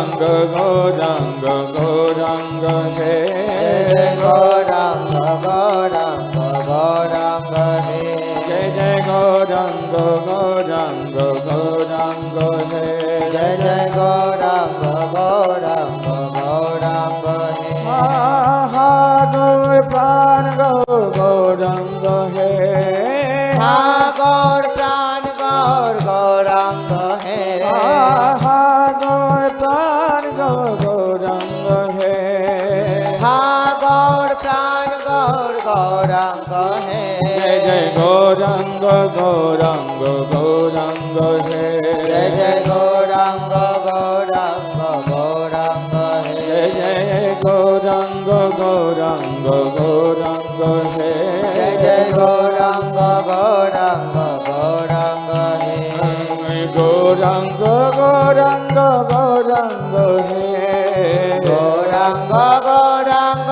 গৌরাঙ্গ গৌরাঙ্গ গৌরাঙ্গ হে জয় গৌরাঙ্গ গৌরাঙ্গ গৌরাঙ্গ হে জয় জয় গৌরাঙ্গ গৌরাঙ্গ গৌরাঙ্গ হে জয় জয় গৌরাঙ্গ গৌরাঙ্গ গৌরাঙ্গ হে হা গৌর প্রাণ গৌর গৌরাঙ্গ হে হা গৌর প্রাণ গৌর গৌরাঙ্গ হে হা গৌর প্রাণ গৌর গৌরাঙ্গ হে হা গৌর প্রাণ গৌর গৌরাঙ্গ হে জয় জয় গৌরাঙ্গ গৌরাঙ্গ গৌরাঙ্গ হে জয় জয় গৌরাঙ্গ গৌরাঙ্গ গৌরাঙ্গ হে জয় জয় গৌরাঙ্গ গৌরাঙ্গ গৌরাঙ্গ হে জয় জয় গৌরাঙ্গ গৌরাঙ্গ গৌরাঙ্গ হে গৌরাঙ্গ গৌরাঙ্গ গৌরাঙ্গ হে গৌরাঙ্গ গৌরাঙ্গ